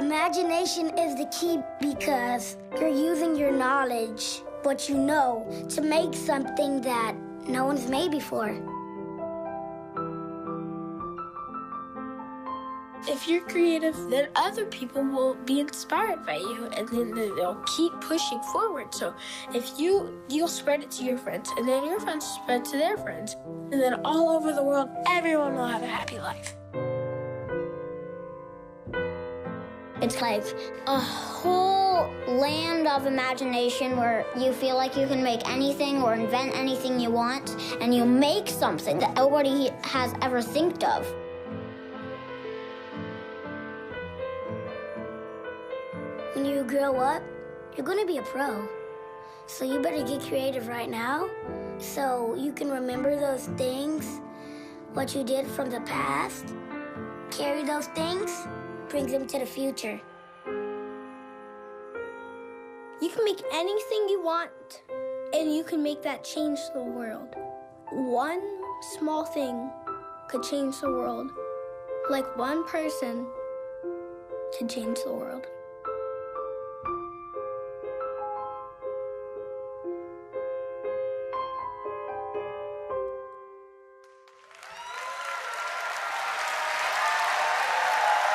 Imagination is the key because you're using your knowledge, what you know, to make something that no one's made before. If you're creative, then other people will be inspired by you, and then they'll keep pushing forward. So if you'll spread it to your friends, and then your friends spread it to their friends, and then all over the world, everyone will have a happy life. It's like a whole land of imagination where you feel like you can make anything or invent anything you want, and you make something that nobody has ever thought of. When you grow up, you're going to be a pro. So you better get creative right now so you can remember those things, what you did from the past, carry those things, brings them to the future. You can make anything you want, and you can make that change the world. One small thing could change the world. Like one person can change the world.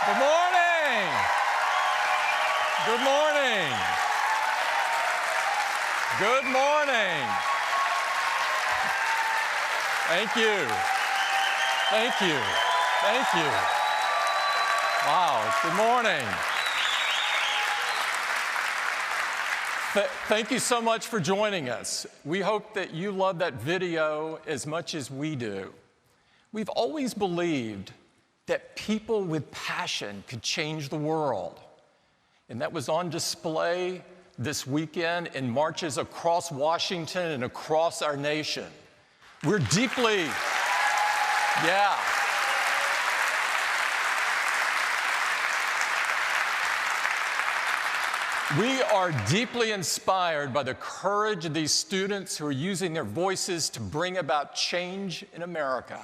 Good morning. Good morning. Good morning. Thank you. Thank you. Thank you. Wow, good morning. Thank you so much for joining us. We hope that you love that video as much as we do. We've always believed that people with passion could change the world. And that was on display this weekend in marches across Washington and across our nation. We're deeply, we are deeply inspired by the courage of these students who are using their voices to bring about change in America.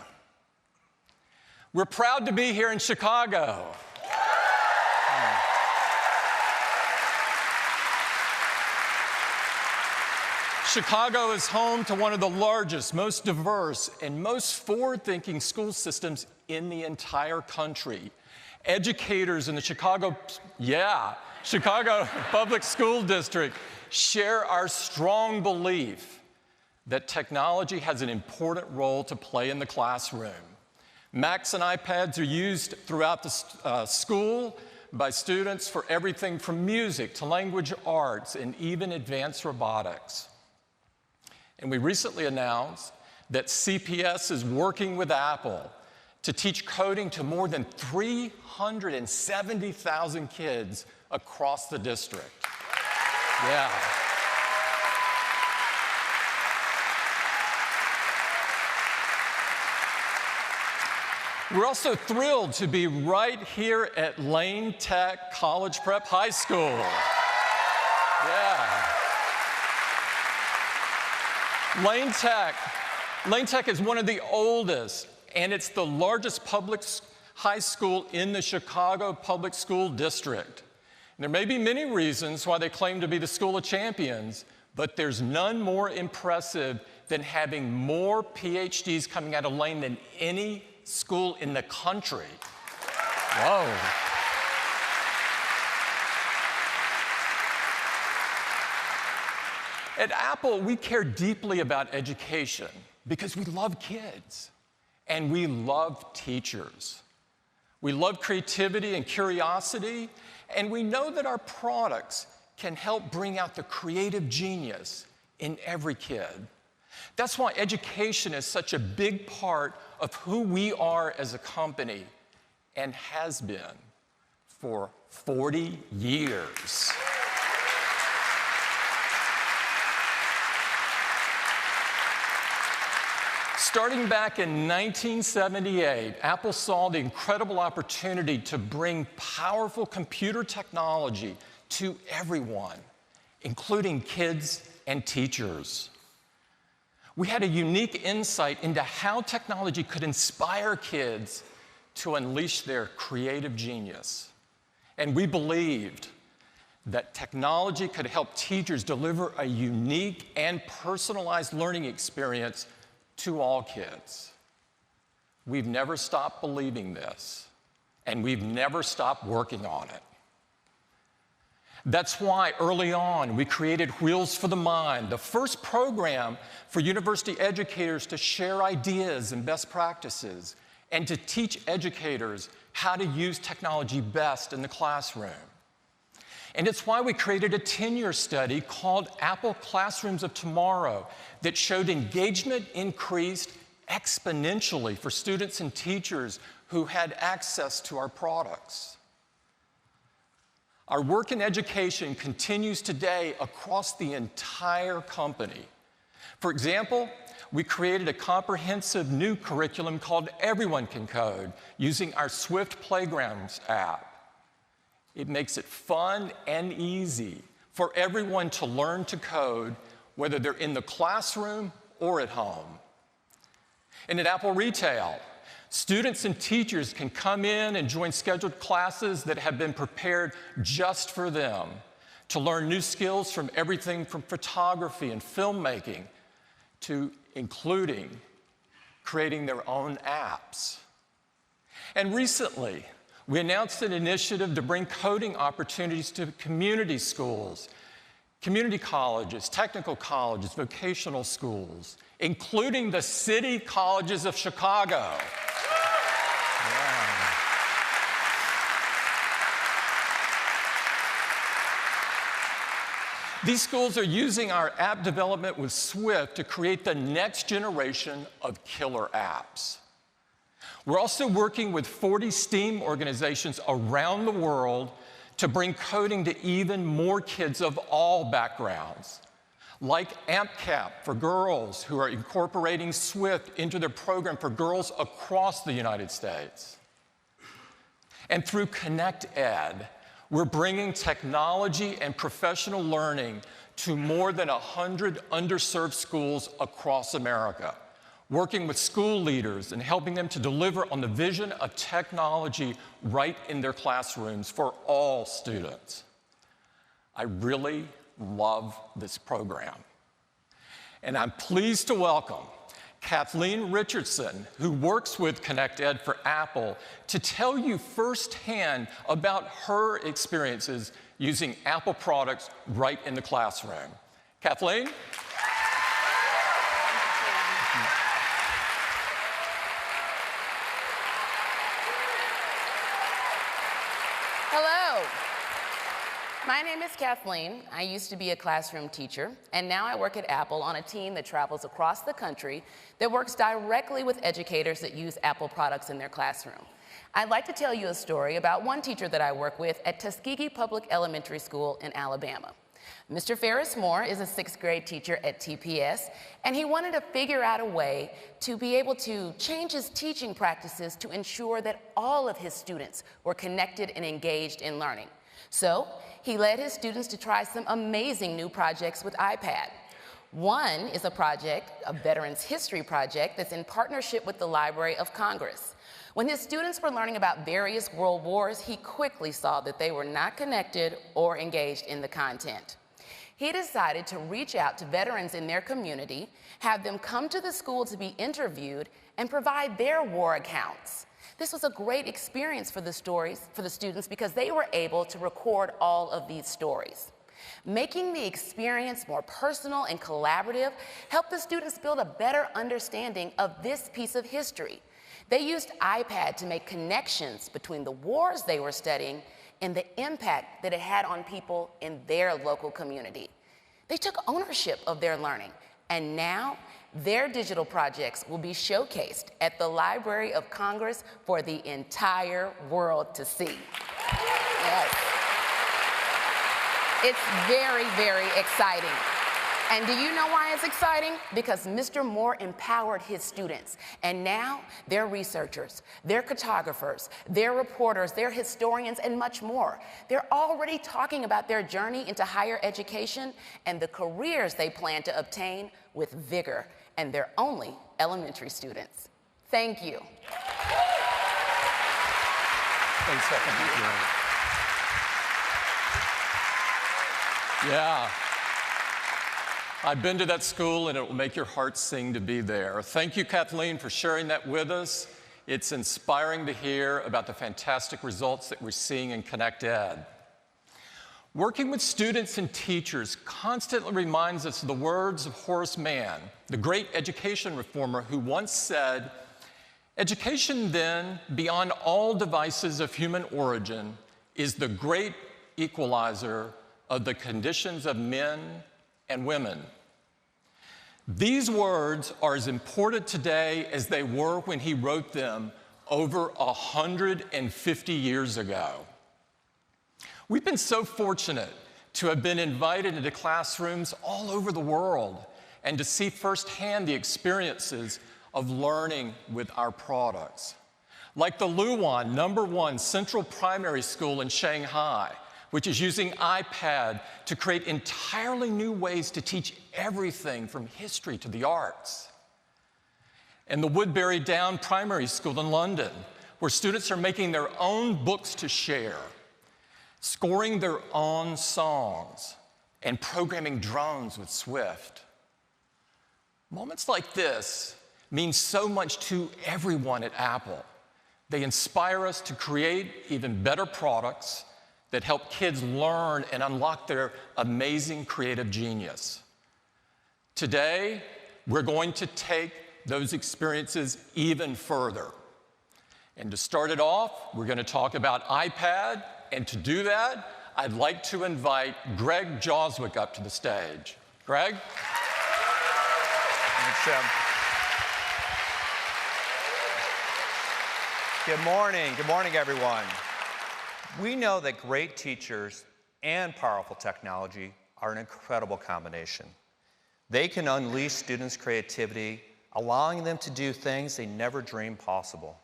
We're proud to be here in Chicago. Chicago is home to one of the largest, most diverse, and most forward-thinking school systems in the entire country. Educators in the Chicago Public School District share our strong belief that technology has an important role to play in the classroom. Macs and iPads are used throughout the school by students for everything from music to language arts and even advanced robotics. And we recently announced that CPS is working with Apple to teach coding to more than 370,000 kids across the district. Yeah. We're also thrilled to be right here at Lane Tech College Prep High School. Lane Tech is one of the oldest, and it's the largest public high school in the Chicago Public School District. And there may be many reasons why they claim to be the school of champions, but there's none more impressive than having more PhDs coming out of Lane than any school in the country. Whoa. At Apple, we care deeply about education because we love kids and we love teachers. We love creativity and curiosity, and we know that our products can help bring out the creative genius in every kid. That's why education is such a big part of who we are as a company and has been for 40 years. Starting back in 1978, Apple saw the incredible opportunity to bring powerful computer technology to everyone, including kids and teachers. We had a unique insight into how technology could inspire kids to unleash their creative genius. And we believed that technology could help teachers deliver a unique and personalized learning experience to all kids. We've never stopped believing this, and we've never stopped working on it. That's why early on we created Wheels for the Mind, the first program for university educators to share ideas and best practices and to teach educators how to use technology best in the classroom. And it's why we created a 10-year study called Apple Classrooms of Tomorrow that showed engagement increased exponentially for students and teachers who had access to our products. Our work in education continues today across the entire company. For example, we created a comprehensive new curriculum called Everyone Can Code using our Swift Playgrounds app. It makes it fun and easy for everyone to learn to code, whether they're in the classroom or at home. And at Apple Retail, students and teachers can come in and join scheduled classes that have been prepared just for them to learn new skills from everything from photography and filmmaking to including creating their own apps. And recently, we announced an initiative to bring coding opportunities to community schools, community colleges, technical colleges, vocational schools, including the city colleges of Chicago. Yeah. These schools are using our app development with Swift to create the next generation of killer apps. We're also working with 40 STEAM organizations around the world to bring coding to even more kids of all backgrounds, like AmpCap for girls, who are incorporating Swift into their program for girls across the United States. And through ConnectEd, we're bringing technology and professional learning to more than 100 underserved schools across America, working with school leaders and helping them to deliver on the vision of technology right in their classrooms for all students. I really love this program. And I'm pleased to welcome Kathleen Richardson, who works with ConnectEd for Apple, to tell you firsthand about her experiences using Apple products right in the classroom. Kathleen? Hello. My name is Kathleen. I used to be a classroom teacher, and now I work at Apple on a team that travels across the country that works directly with educators that use Apple products in their classroom. I'd like to tell you a story about one teacher that I work with at Tuskegee Public Elementary School in Alabama. Mr. Ferris Moore is a 6th grade teacher at TPS, and he wanted to figure out a way to be able to change his teaching practices to ensure that all of his students were connected and engaged in learning. So he led his students to try some amazing new projects with iPad. One is a project, a Veterans History project, that's in partnership with the Library of Congress. When his students were learning about various world wars, he quickly saw that they were not connected or engaged in the content. He decided to reach out to veterans in their community, have them come to the school to be interviewed, and provide their war accounts. This was a great experience for the students because they were able to record all of these stories. Making the experience more personal and collaborative helped the students build a better understanding of this piece of history. They used iPad to make connections between the wars they were studying and the impact that it had on people in their local community. They took ownership of their learning, and now their digital projects will be showcased at the Library of Congress for the entire world to see. Yes. It's very, very exciting. And do you know why it's exciting? Because Mr. Moore empowered his students, and now they're researchers, they're cartographers, they're reporters, they're historians, and much more. They're already talking about their journey into higher education and the careers they plan to obtain with vigor, and they're only elementary students. Thank you. Thanks, Stephanie. Yeah. I've been to that school, and it will make your heart sing to be there. Thank you, Kathleen, for sharing that with us. It's inspiring to hear about the fantastic results that we're seeing in Connect Ed. Working with students and teachers constantly reminds us of the words of Horace Mann, the great education reformer, who once said, "Education, then, beyond all devices of human origin, is the great equalizer of the conditions of men and women." These words are as important today as they were when he wrote them over 150 years ago. We've been so fortunate to have been invited into classrooms all over the world and to see firsthand the experiences of learning with our products. Like the Luan #1 Central Primary School in Shanghai, which is using iPad to create entirely new ways to teach everything from history to the arts. And the Woodbury Down Primary School in London, where students are making their own books to share, scoring their own songs, and programming drones with Swift. Moments like this mean so much to everyone at Apple. They inspire us to create even better products that help kids learn and unlock their amazing creative genius. Today, we're going to take those experiences even further. And to start it off, we're going to talk about iPad. And to do that, I'd like to invite Greg Joswick up to the stage. Greg? Thanks, Jim. Good morning, everyone. We know that great teachers and powerful technology are an incredible combination. They can unleash students' creativity, allowing them to do things they never dreamed possible.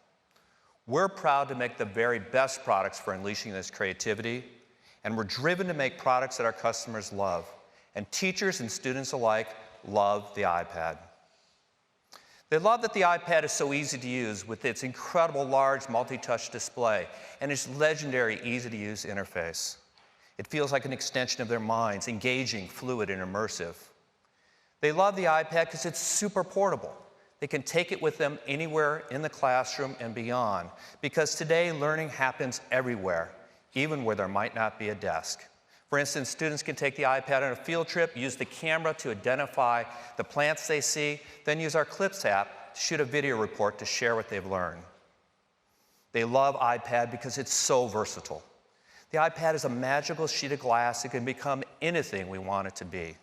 We're proud to make the very best products for unleashing this creativity, and we're driven to make products that our customers love. And teachers and students alike love the iPad. They love that the iPad is so easy to use with its incredible large multi-touch display and its legendary easy-to-use interface. It feels like an extension of their minds, engaging, fluid, and immersive. They love the iPad because it's super portable. They can take it with them anywhere in the classroom and beyond, because today learning happens everywhere, even where there might not be a desk. For instance, students can take the iPad on a field trip, use the camera to identify the plants they see, then use our Clips app to shoot a video report to share what they've learned. They love iPad because it's so versatile. The iPad is a magical sheet of glass that can become anything we want it to be,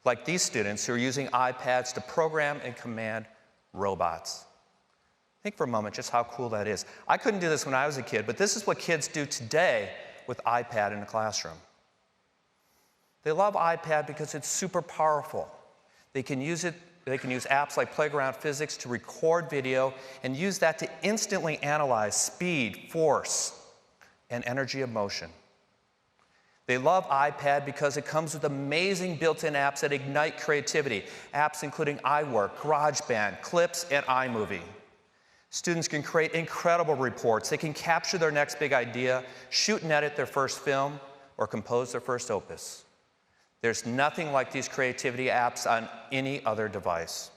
like these students who are using iPads to program and command robots. Think for a moment just how cool that is. I couldn't do this when I was a kid, but this is what kids do today with iPad in the classroom. They love iPad because it's super powerful. They can use apps like Playground Physics to record video and use that to instantly analyze speed, force, and energy of motion. They love iPad because it comes with amazing built-in apps that ignite creativity, apps including iWork, GarageBand, Clips, and iMovie. Students can create incredible reports. They can capture their next big idea, shoot and edit their first film, or compose their first opus. There's nothing like these creativity apps on any other device.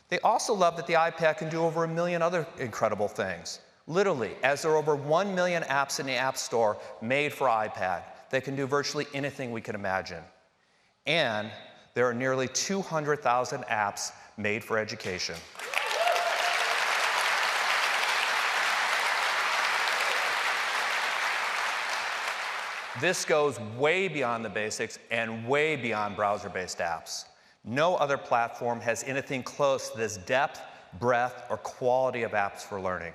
They also love that the iPad can do over 1 million other incredible things. Literally, as there are over 1 million apps in the App Store made for iPad that can do virtually anything we can imagine. And there are nearly 200,000 apps made for education. This goes way beyond the basics and way beyond browser-based apps. No other platform has anything close to this depth, breadth, or quality of apps for learning.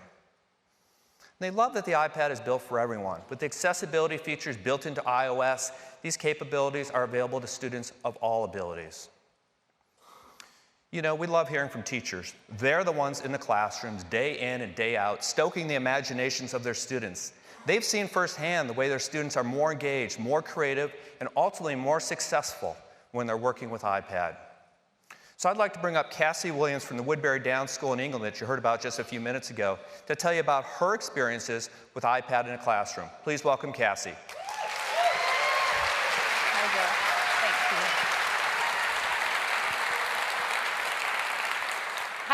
They love that the iPad is built for everyone. With the accessibility features built into iOS, these capabilities are available to students of all abilities. You know, we love hearing from teachers. They're the ones in the classrooms day in and day out, stoking the imaginations of their students. They've seen firsthand the way their students are more engaged, more creative, and ultimately more successful when they're working with iPad. So I'd like to bring up Cassie Williams from the Woodbury Down School in England that you heard about just a few minutes ago to tell you about her experiences with iPad in a classroom. Please welcome Cassie. Hi, Joe.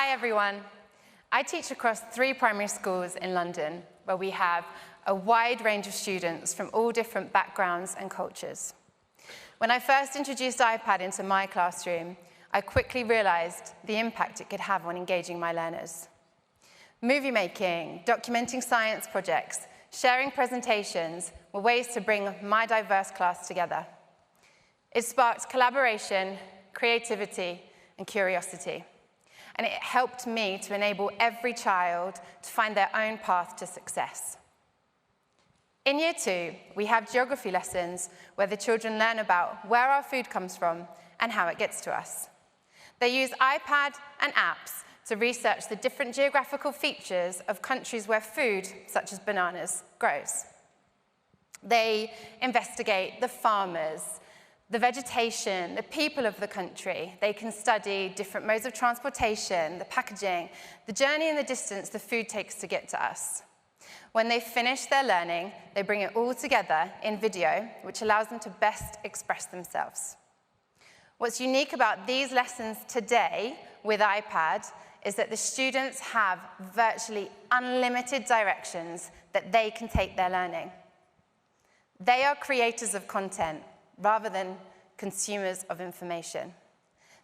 Hi everyone. I teach across 3 primary schools in London, where we have a wide range of students from all different backgrounds and cultures. When I first introduced iPad into my classroom, I quickly realized the impact it could have on engaging my learners. Movie making, documenting science projects, sharing presentations were ways to bring my diverse class together. It sparked collaboration, creativity, and curiosity. And it helped me to enable every child to find their own path to success. In Year 2, we have geography lessons where the children learn about where our food comes from and how it gets to us. They use iPad and apps to research the different geographical features of countries where food, such as bananas, grows. They investigate the farmers, the vegetation, the people of the country. They can study different modes of transportation, the packaging, the journey and the distance the food takes to get to us. When they finish their learning, they bring it all together in video, which allows them to best express themselves. What's unique about these lessons today with iPad is that the students have virtually unlimited directions that they can take their learning. They are creators of content rather than consumers of information.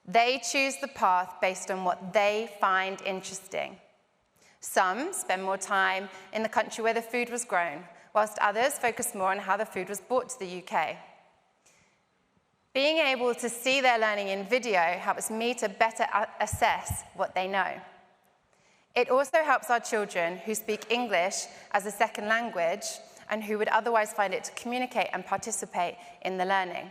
They choose the path based on what they find interesting. Some spend more time in the country where the food was grown, whilst others focus more on how the food was brought to the UK. Being able to see their learning in video helps me to better assess what they know. It also helps our children who speak English as a second language and who would otherwise find it to communicate and participate in the learning.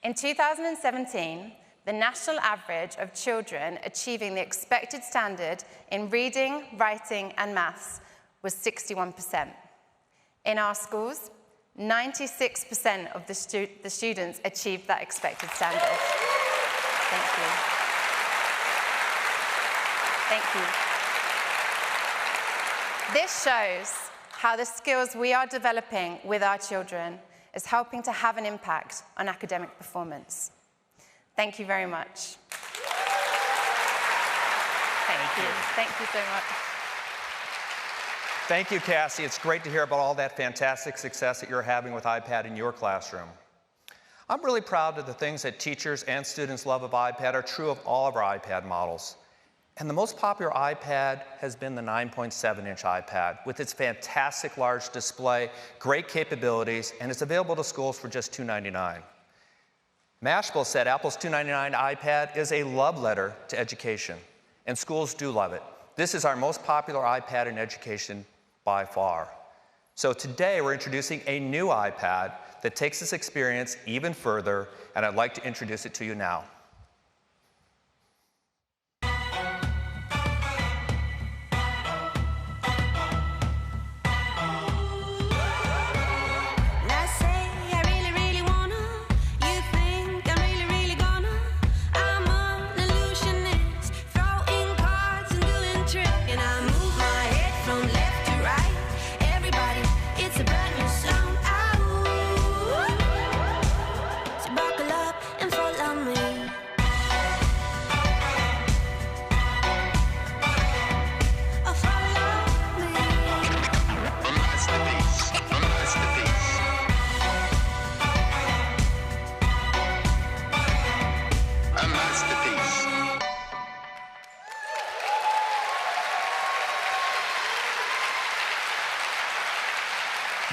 In 2017, the national average of children achieving the expected standard in reading, writing, and maths was 61%. In our schools, 96% of the students achieved that expected standard. Thank you. Thank you. This shows how the skills we are developing with our children is helping to have an impact on academic performance. Thank you very much. Thank you. Thank you so much. Thank you, Cassie. It's great to hear about all that fantastic success that you're having with iPad in your classroom. I'm really proud that the things that teachers and students love of iPad are true of all of our iPad models. And the most popular iPad has been the 9.7-inch iPad with its fantastic large display, great capabilities, and it's available to schools for just $2.99. Mashable said Apple's $2.99 iPad is a love letter to education, and schools do love it. This is our most popular iPad in education by far. So today we're introducing a new iPad that takes this experience even further, and I'd like to introduce it to you now.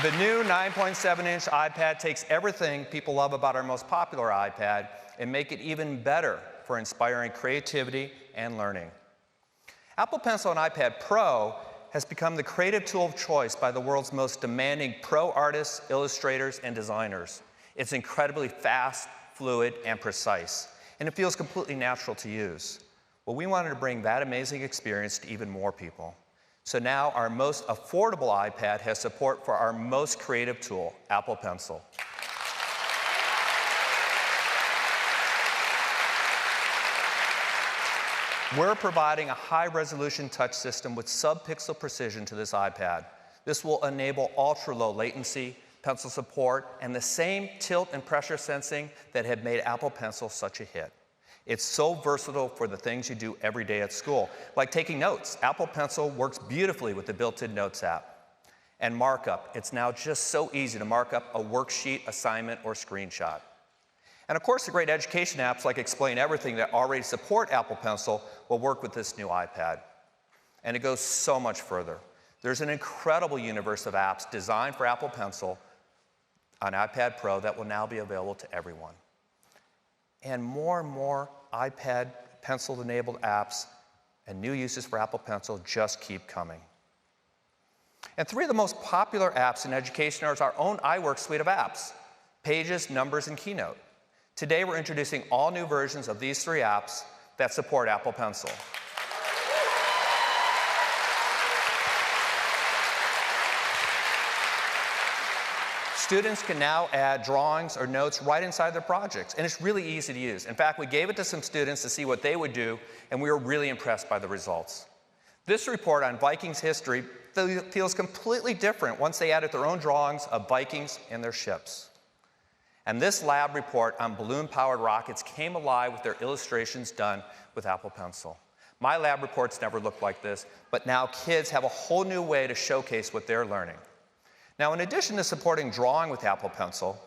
The new 9.7-inch iPad takes everything people love about our most popular iPad and make it even better for inspiring creativity and learning. Apple Pencil and iPad Pro has become the creative tool of choice by the world's most demanding pro artists, illustrators, and designers. It's incredibly fast, fluid, and precise, and it feels completely natural to use. Well, we wanted to bring that amazing experience to even more people. So now our most affordable iPad has support for our most creative tool, Apple Pencil. We're providing a high-resolution touch system with sub-pixel precision to this iPad. This will enable ultra-low latency, pencil support, and the same tilt and pressure sensing that had made Apple Pencil such a hit. It's so versatile for the things you do every day at school, like taking notes. Apple Pencil works beautifully with the built-in Notes app. And markup. It's now just so easy to mark up a worksheet, assignment, or screenshot. And of course, the great education apps like Explain Everything that already support Apple Pencil will work with this new iPad. And it goes so much further. There's an incredible universe of apps designed for Apple Pencil on iPad Pro that will now be available to everyone. And more iPad Pencil-enabled apps and new uses for Apple Pencil just keep coming. And three of the most popular apps in education are our own iWork suite of apps, Pages, Numbers, and Keynote. Today, we're introducing all new versions of these three apps that support Apple Pencil. Students can now add drawings or notes right inside their projects, and it's really easy to use. In fact, we gave it to some students to see what they would do, and we were really impressed by the results. This report on Vikings history feels completely different once they added their own drawings of Vikings and their ships. And this lab report on balloon-powered rockets came alive with their illustrations done with Apple Pencil. My lab reports never looked like this, but now kids have a whole new way to showcase what they're learning. Now, in addition to supporting drawing with Apple Pencil,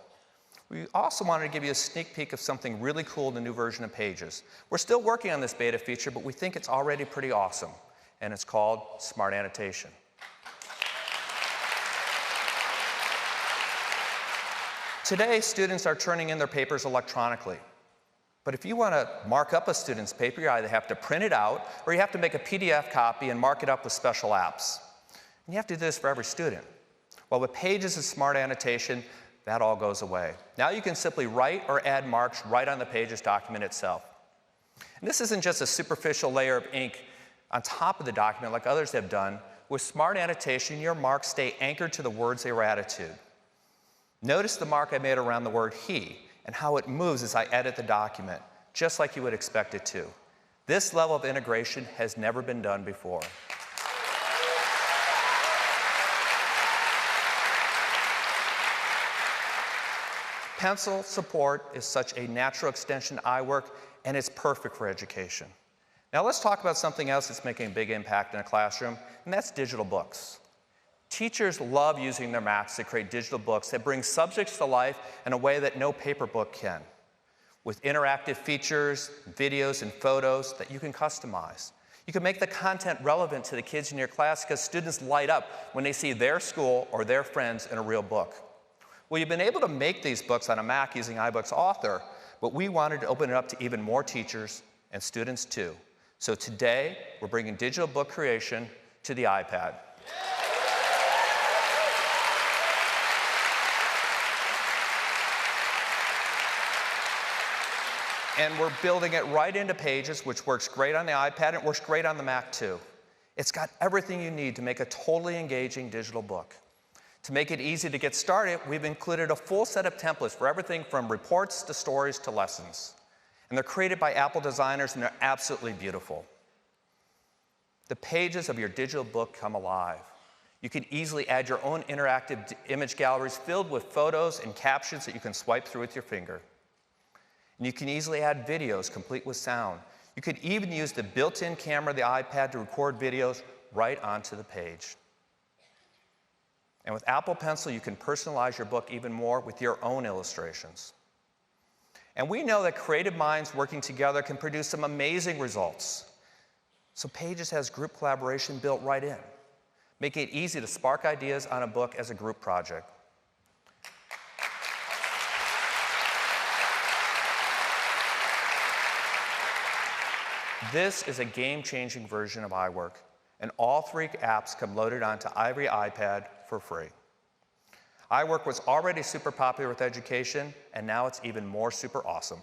we also wanted to give you a sneak peek of something really cool in the new version of Pages. We're still working on this beta feature, but we think it's already pretty awesome, and it's called Smart Annotation. Today, students are turning in their papers electronically. But if you want to mark up a student's paper, you either have to print it out or you have to make a PDF copy and mark it up with special apps. And you have to do this for every student. Well, with Pages and Smart Annotation, that all goes away. Now you can simply write or add marks right on the Pages document itself. And this isn't just a superficial layer of ink on top of the document like others have done. With Smart Annotation, your marks stay anchored to the words they were added to. Notice the mark I made around the word he and how it moves as I edit the document, just like you would expect it to. This level of integration has never been done before. Pencil support is such a natural extension to iWork, and it's perfect for education. Now let's talk about something else that's making a big impact in a classroom, and that's digital books. Teachers love using their Macs to create digital books that bring subjects to life in a way that no paper book can, with interactive features, videos, and photos that you can customize. You can make the content relevant to the kids in your class because students light up when they see their school or their friends in a real book. Well, you've been able to make these books on a Mac using iBooks Author, but we wanted to open it up to even more teachers and students too. So today, we're bringing digital book creation to the iPad. And we're building it right into Pages, which works great on the iPad, and it works great on the Mac too. It's got everything you need to make a totally engaging digital book. To make it easy to get started, we've included a full set of templates for everything from reports to stories to lessons. And they're created by Apple designers, and they're absolutely beautiful. The pages of your digital book come alive. You can easily add your own interactive image galleries filled with photos and captions that you can swipe through with your finger. And you can easily add videos complete with sound. You could even use the built-in camera of the iPad to record videos right onto the page. And with Apple Pencil, you can personalize your book even more with your own illustrations. And we know that creative minds working together can produce some amazing results. So Pages has group collaboration built right in, making it easy to spark ideas on a book as a group project. This is a game-changing version of iWork, and all three apps come loaded onto every iPad for free. iWork was already super popular with education, and now it's even more super awesome.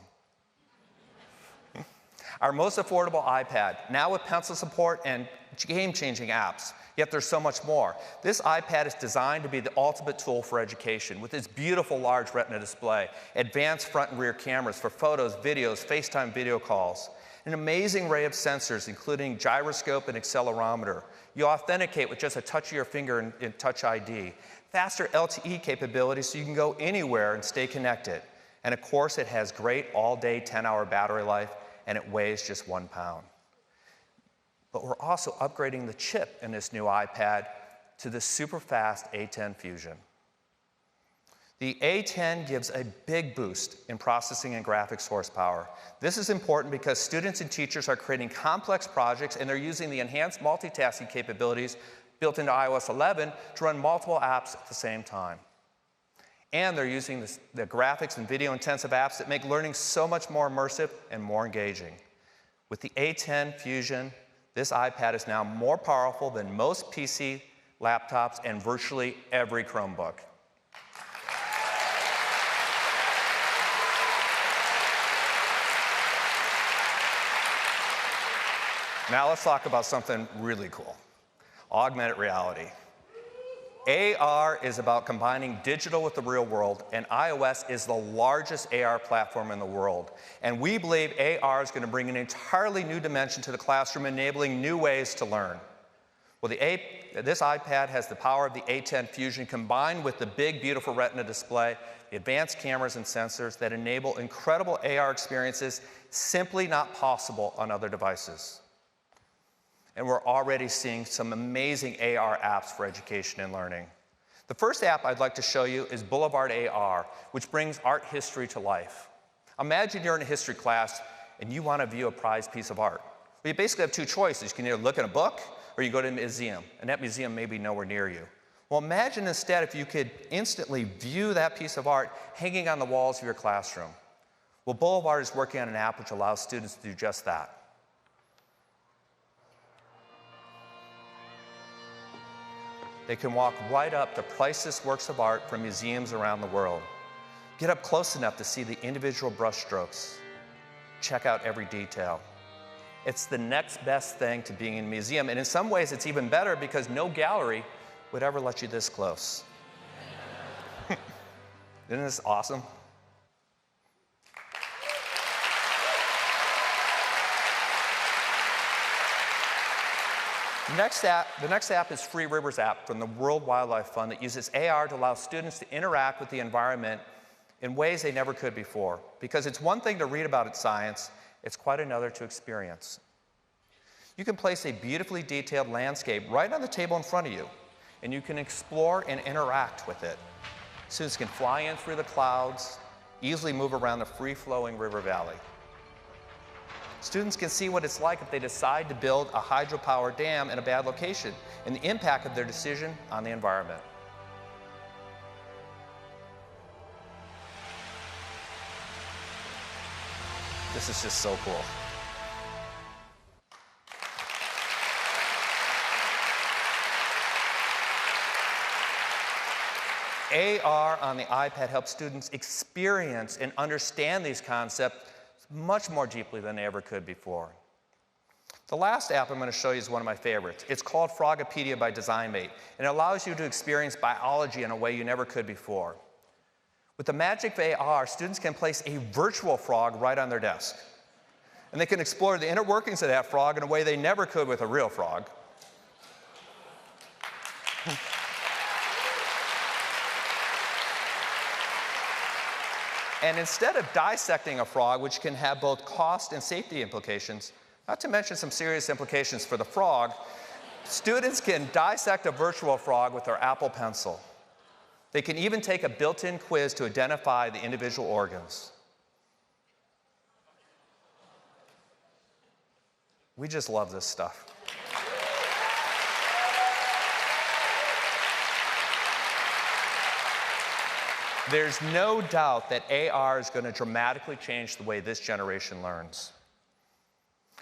Our most affordable iPad, now with pencil support and game-changing apps, yet there's so much more. This iPad is designed to be the ultimate tool for education with its beautiful large Retina display, advanced front and rear cameras for photos, videos, FaceTime video calls, an amazing array of sensors, including gyroscope and accelerometer. You authenticate with just a touch of your finger in Touch ID. Faster LTE capabilities so you can go anywhere and stay connected. And of course, it has great all-day 10-hour battery life and it weighs just 1 pound. But we're also upgrading the chip in this new iPad to the super fast A10 Fusion. The A10 gives a big boost in processing and graphics horsepower. This is important because students and teachers are creating complex projects and they're using the enhanced multitasking capabilities built into iOS 11 to run multiple apps at the same time. And they're using the graphics and video-intensive apps that make learning so much more immersive and more engaging. With the A10 Fusion, this iPad is now more powerful than most PC, laptops, and virtually every Chromebook. Now let's talk about something really cool, augmented reality. AR is about combining digital with the real world, and iOS is the largest AR platform in the world. And we believe AR is going to bring an entirely new dimension to the classroom, enabling new ways to learn. Well, this iPad has the power of the A10 Fusion combined with the big, beautiful Retina display, the advanced cameras and sensors that enable incredible AR experiences simply not possible on other devices. And we're already seeing some amazing AR apps for education and learning. The first app I'd like to show you is Boulevard AR, which brings art history to life. Imagine you're in a history class and you want to view a prized piece of art. Well, you basically have two choices. You can either look in a book or you go to a museum, and that museum may be nowhere near you. Well, imagine instead if you could instantly view that piece of art hanging on the walls of your classroom. Well, Boulevard is working on an app which allows students to do just that. They can walk right up to priceless works of art from museums around the world. Get up close enough to see the individual brushstrokes. Check out every detail. It's the next best thing to being in a museum, and in some ways it's even better because no gallery would ever let you this close. Isn't this awesome? The next app is Free Rivers app from the World Wildlife Fund that uses AR to allow students to interact with the environment in ways they never could before. Because it's one thing to read about science, it's quite another to experience. You can place a beautifully detailed landscape right on the table in front of you, and you can explore and interact with it. Students can fly in through the clouds, easily move around the free-flowing river valley. Students can see what it's like if they decide to build a hydropower dam in a bad location and the impact of their decision on the environment. This is just so cool. AR on the iPad helps students experience and understand these concepts much more deeply than they ever could before. The last app I'm going to show you is one of my favorites. It's called Frogopedia by DesignMate, and it allows you to experience biology in a way you never could before. With the magic of AR, students can place a virtual frog right on their desk, and they can explore the inner workings of that frog in a way they never could with a real frog. And instead of dissecting a frog, which can have both cost and safety implications, not to mention some serious implications for the frog, students can dissect a virtual frog with their Apple Pencil. They can even take a built-in quiz to identify the individual organs. We just love this stuff. There's no doubt that AR is going to dramatically change the way this generation learns.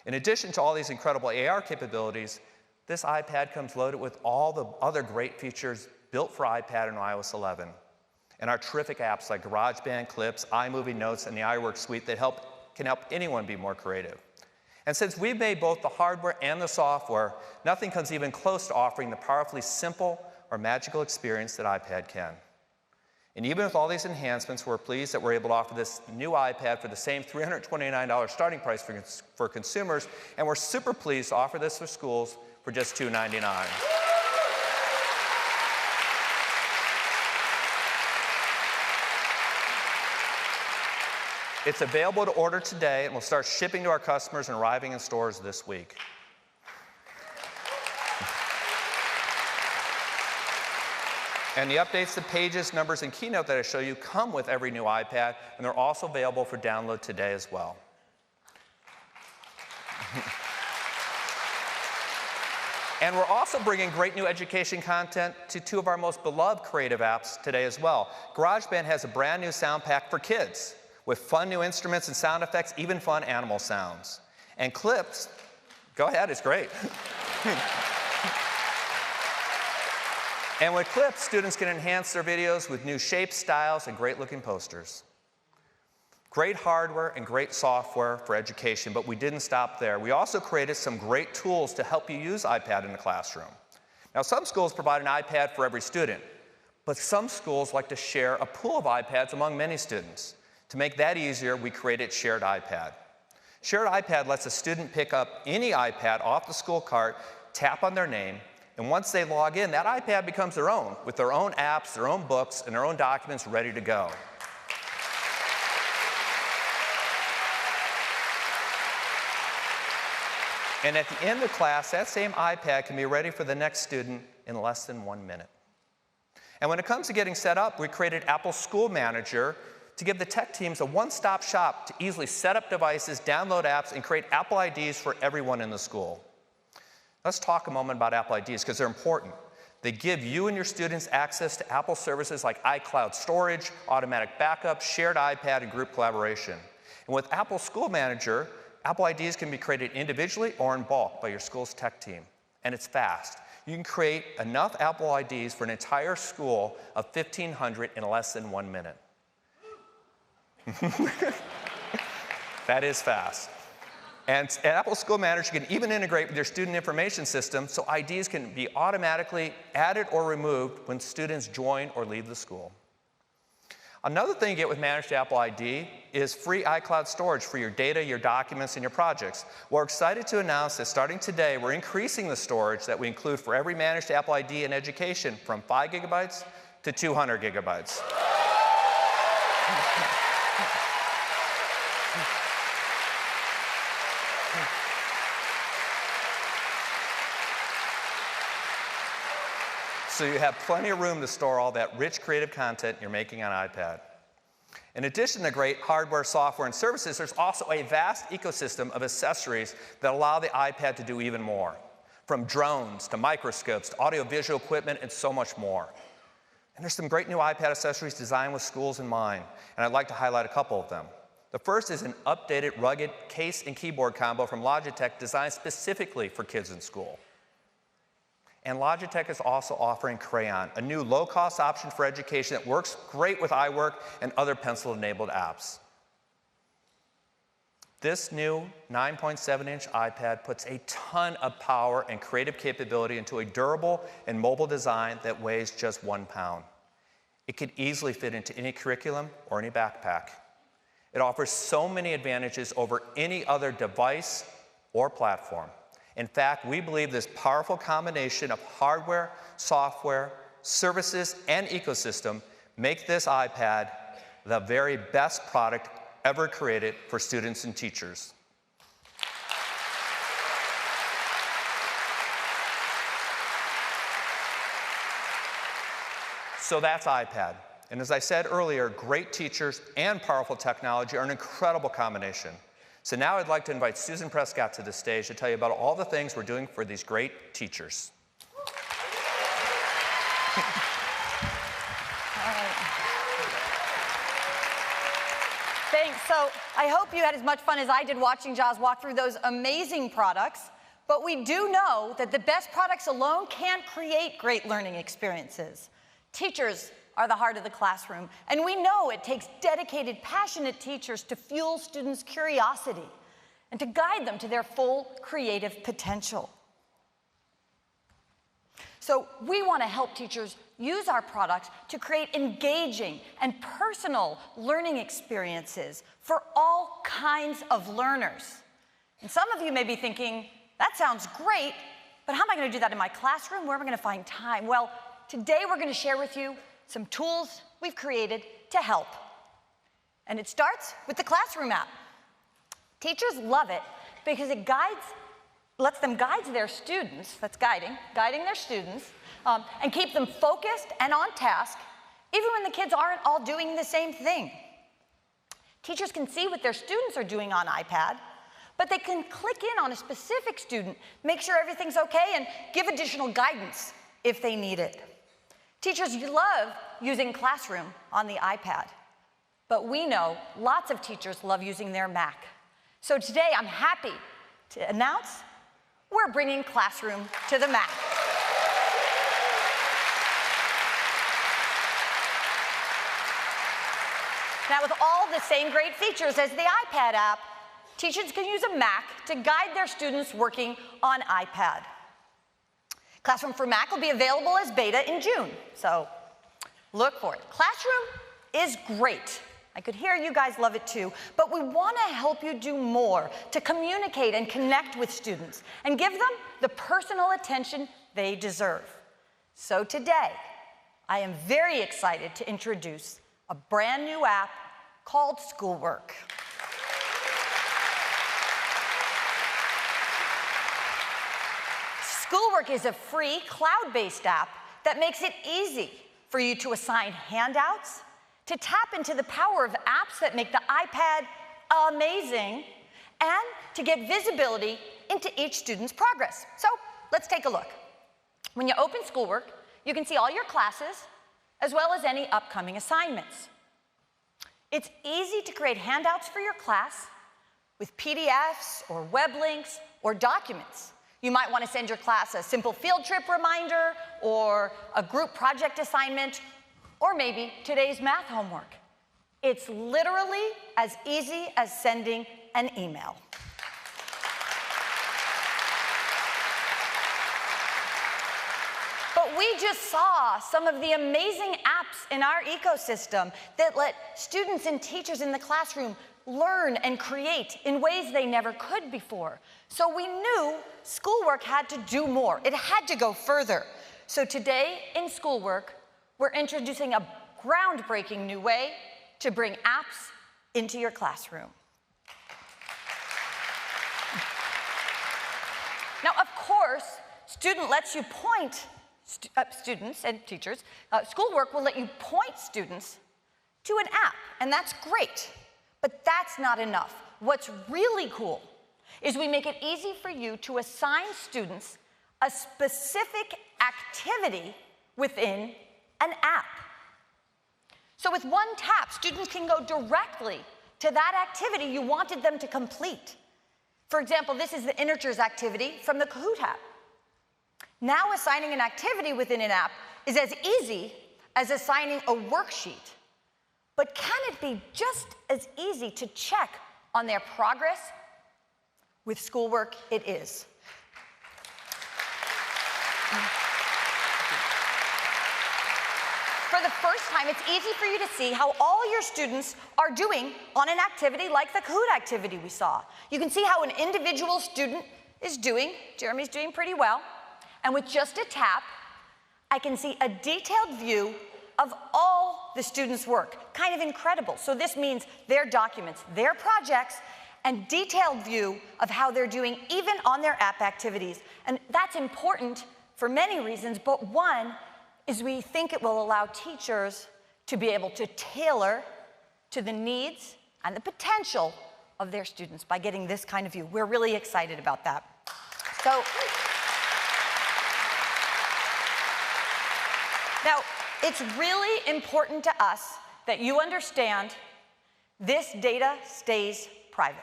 In addition to all these incredible AR capabilities, this iPad comes loaded with all the other great features built for iPad and iOS 11, and our terrific apps like GarageBand, Clips, iMovie Notes, and the iWork suite that can help anyone be more creative. And since we've made both the hardware and the software, nothing comes even close to offering the powerfully simple or magical experience that iPad can. And even with all these enhancements, we're pleased that we're able to offer this new iPad for the same $329 starting price for consumers, and we're super pleased to offer this for schools for just $299. It's available to order today, and we'll start shipping to our customers and arriving in stores this week. And the updates to Pages, Numbers, and Keynote that I show you come with every new iPad, and they're also available for download today as well. And we're also bringing great new education content to two of our most beloved creative apps today as well. GarageBand has a brand new sound pack for kids with fun new instruments and sound effects, even fun animal sounds. And Clips, go ahead, it's great. And with Clips, students can enhance their videos with new shapes, styles, and great-looking posters. Great hardware and great software for education, but we didn't stop there. We also created some great tools to help you use iPad in the classroom. Now, some schools provide an iPad for every student, but some schools like to share a pool of iPads among many students. To make that easier, we created Shared iPad. Shared iPad lets a student pick up any iPad off the school cart, tap on their name, and once they log in, that iPad becomes their own, with their own apps, their own books, and their own documents ready to go. And at the end of class, that same iPad can be ready for the next student in less than 1 minute. And when it comes to getting set up, we created Apple School Manager to give the tech teams a one-stop shop to easily set up devices, download apps, and create Apple IDs for everyone in the school. Let's talk a moment about Apple IDs because they're important. They give you and your students access to Apple services like iCloud storage, automatic backup, shared iPad, and group collaboration. And with Apple School Manager, Apple IDs can be created individually or in bulk by your school's tech team. And it's fast. You can create enough Apple IDs for an entire school of 1,500 in less than 1 minute. That is fast. And Apple School Manager can even integrate with your student information system so IDs can be automatically added or removed when students join or leave the school. Another thing you get with Managed Apple ID is free iCloud storage for your data, your documents, and your projects. We're excited to announce that starting today, we're increasing the storage that we include for every Managed Apple ID in education from 5 gigabytes to 200 gigabytes. So you have plenty of room to store all that rich creative content you're making on iPad. In addition to great hardware, software, and services, there's also a vast ecosystem of accessories that allow the iPad to do even more. From drones to microscopes to audiovisual equipment and so much more. And there's some great new iPad accessories designed with schools in mind, and I'd like to highlight a couple of them. The first is an updated rugged case and keyboard combo from Logitech designed specifically for kids in school. And Logitech is also offering Crayon, a new low-cost option for education that works great with iWork and other pencil-enabled apps. This new 9.7-inch iPad puts a ton of power and creative capability into a durable and mobile design that weighs just 1 pound. It could easily fit into any curriculum or any backpack. It offers so many advantages over any other device or platform. In fact, we believe this powerful combination of hardware, software, services, and ecosystem make this iPad the very best product ever created for students and teachers. So that's iPad. And as I said earlier, great teachers and powerful technology are an incredible combination. So now I'd like to invite Susan Prescott to the stage to tell you about all the things we're doing for these great teachers. Thanks. So I hope you had as much fun as I did watching Joz walk through those amazing products. But we do know that the best products alone can't create great learning experiences. Teachers are the heart of the classroom, and we know it takes dedicated, passionate teachers to fuel students' curiosity and to guide them to their full creative potential. So we want to help teachers use our products to create engaging and personal learning experiences for all kinds of learners. And some of you may be thinking, that sounds great, but how am I going to do that in my classroom? Where am I going to find time? Well, today we're going to share with you some tools we've created to help. And it starts with the Classroom app. Teachers love it because it lets them guide their students, that's guiding their students, and keep them focused and on task, even when the kids aren't all doing the same thing. Teachers can see what their students are doing on iPad, but they can click in on a specific student, make sure everything's okay, and give additional guidance if they need it. Teachers love using Classroom on the iPad, but we know lots of teachers love using their Mac. So today I'm happy to announce we're bringing Classroom to the Mac. Now, with all the same great features as the iPad app, teachers can use a Mac to guide their students working on iPad. Classroom for Mac will be available as beta in June, so look for it. Classroom is great. I could hear you guys love it too, but we want to help you do more to communicate and connect with students and give them the personal attention they deserve. So today, I am very excited to introduce a brand new app called Schoolwork. Schoolwork is a free cloud-based app that makes it easy for you to assign handouts, to tap into the power of apps that make the iPad amazing, and to get visibility into each student's progress. So let's take a look. When you open Schoolwork, you can see all your classes, as well as any upcoming assignments. It's easy to create handouts for your class with PDFs or web links or documents. You might want to send your class a simple field trip reminder or a group project assignment, or maybe today's math homework. It's literally as easy as sending an email. But we just saw some of the amazing apps in our ecosystem that let students and teachers in the classroom learn and create in ways they never could before. So we knew Schoolwork had to do more. It had to go further. So today in Schoolwork, we're introducing a groundbreaking new way to bring apps into your classroom. Now, of course, Student lets you point students and teachers. Schoolwork will let you point students to an app, and that's great. But that's not enough. What's really cool is we make it easy for you to assign students a specific activity within an app. So with one tap, students can go directly to that activity you wanted them to complete. For example, this is the integers activity from the Kahoot app. Now assigning an activity within an app is as easy as assigning a worksheet. But can it be just as easy to check on their progress? With Schoolwork, it is. For the first time, it's easy for you to see how all your students are doing on an activity like the Kahoot activity we saw. You can see how an individual student is doing. Jeremy's doing pretty well. And with just a tap, I can see a detailed view of all the students' work. Kind of incredible. So this means their documents, their projects, and detailed view of how they're doing even on their app activities. And that's important for many reasons, but one is we think it will allow teachers to be able to tailor to the needs and the potential of their students by getting this kind of view. We're really excited about that. So, now, it's really important to us that you understand this data stays private.